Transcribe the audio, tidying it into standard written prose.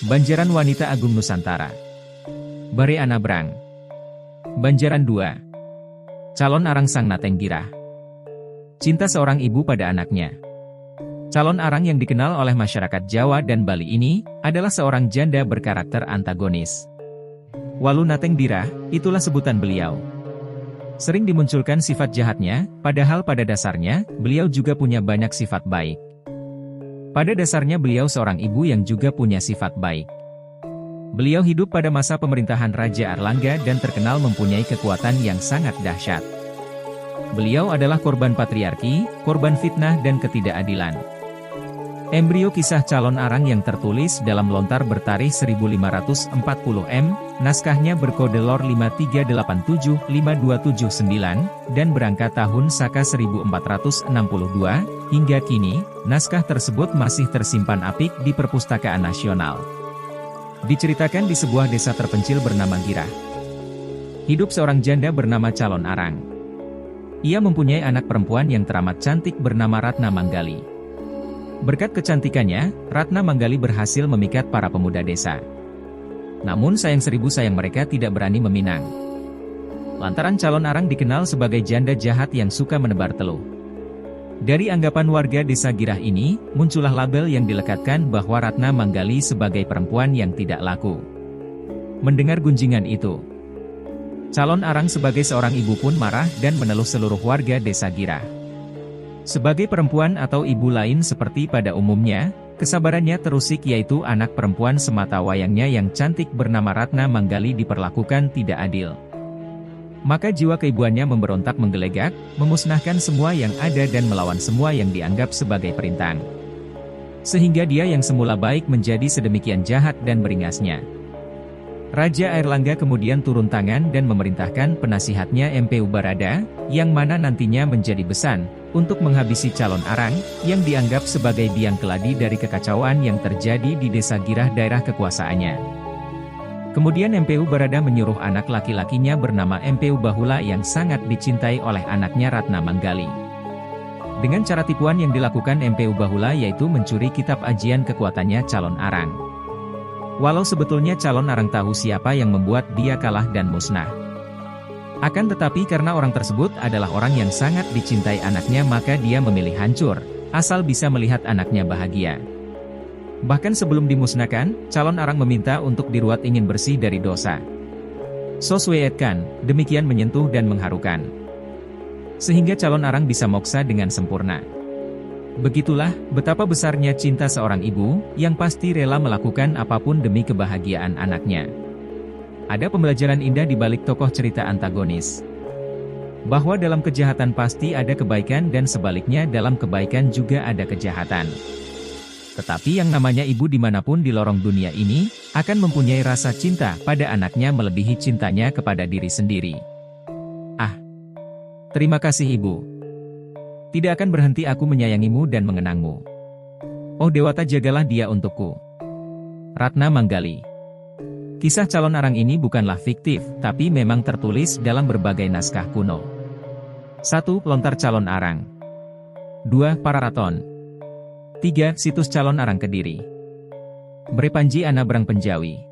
Banjaran Wanita Agung Nusantara. Bare Anabrang. Banjaran 2. Calon arang sang Nateng Girah. Cinta seorang ibu pada anaknya. Calon arang yang dikenal oleh masyarakat Jawa dan Bali ini, adalah seorang janda berkarakter antagonis. Walu Nateng Girah, itulah sebutan beliau. Sering dimunculkan sifat jahatnya, padahal pada dasarnya, beliau juga punya banyak sifat baik. Pada dasarnya beliau seorang ibu yang juga punya sifat baik. Beliau hidup pada masa pemerintahan Raja Airlangga dan terkenal mempunyai kekuatan yang sangat dahsyat. Beliau adalah korban patriarki, korban fitnah dan ketidakadilan. Embrio kisah calon arang yang tertulis dalam lontar bertarikh 1540M, naskahnya berkode lor 538752779, dan berangkat tahun Saka 1462, hingga kini, naskah tersebut masih tersimpan apik di Perpustakaan Nasional. Diceritakan di sebuah desa terpencil bernama Girah. Hidup seorang janda bernama Calon Arang. Ia mempunyai anak perempuan yang teramat cantik bernama Ratna Manggali. Berkat kecantikannya, Ratna Manggali berhasil memikat para pemuda desa. Namun sayang mereka tidak berani meminang. Lantaran Calon Arang dikenal sebagai janda jahat yang suka menebar teluh. Dari anggapan warga desa Girah ini, muncullah label yang dilekatkan bahwa Ratna Manggali sebagai perempuan yang tidak laku. Mendengar gunjingan itu, Calon Arang sebagai seorang ibu pun marah dan meneluh seluruh warga desa Girah. Sebagai perempuan atau ibu lain seperti pada umumnya, kesabarannya terusik yaitu anak perempuan semata wayangnya yang cantik bernama Ratna Manggali diperlakukan tidak adil. Maka jiwa keibuannya memberontak menggelegak, memusnahkan semua yang ada dan melawan semua yang dianggap sebagai perintang. Sehingga dia yang semula baik menjadi sedemikian jahat dan beringasnya. Raja Airlangga kemudian turun tangan dan memerintahkan penasihatnya Empu Barada, yang mana nantinya menjadi besan, untuk menghabisi Calon Arang, yang dianggap sebagai biang keladi dari kekacauan yang terjadi di desa Girah daerah kekuasaannya. Kemudian Empu Barada menyuruh anak laki-lakinya bernama Empu Bahula yang sangat dicintai oleh anaknya Ratna Manggali. Dengan cara tipuan yang dilakukan Empu Bahula yaitu mencuri kitab ajian kekuatannya Calon Arang. Walau sebetulnya Calon Arang tahu siapa yang membuat dia kalah dan musnah. Akan tetapi karena orang tersebut adalah orang yang sangat dicintai anaknya maka dia memilih hancur, asal bisa melihat anaknya bahagia. Bahkan sebelum dimusnahkan, Calon Arang meminta untuk diruat ingin bersih dari dosa. Sosweetkan, demikian menyentuh dan mengharukan. Sehingga Calon Arang bisa moksa dengan sempurna. Begitulah, betapa besarnya cinta seorang ibu, yang pasti rela melakukan apapun demi kebahagiaan anaknya. Ada pembelajaran indah di balik tokoh cerita antagonis. Bahwa dalam kejahatan pasti ada kebaikan dan sebaliknya dalam kebaikan juga ada kejahatan. Tetapi yang namanya ibu dimanapun di lorong dunia ini, akan mempunyai rasa cinta pada anaknya melebihi cintanya kepada diri sendiri. Ah, terima kasih ibu. Tidak akan berhenti aku menyayangimu dan mengenangmu. Oh Dewata jagalah dia untukku. Ratna Manggali. Kisah Calon Arang ini bukanlah fiktif, tapi memang tertulis dalam berbagai naskah kuno. 1. Lontar Calon Arang. 2. Pararaton. 3. Situs Calon Arang Kediri. Bre Panji Anabrang Penjawi.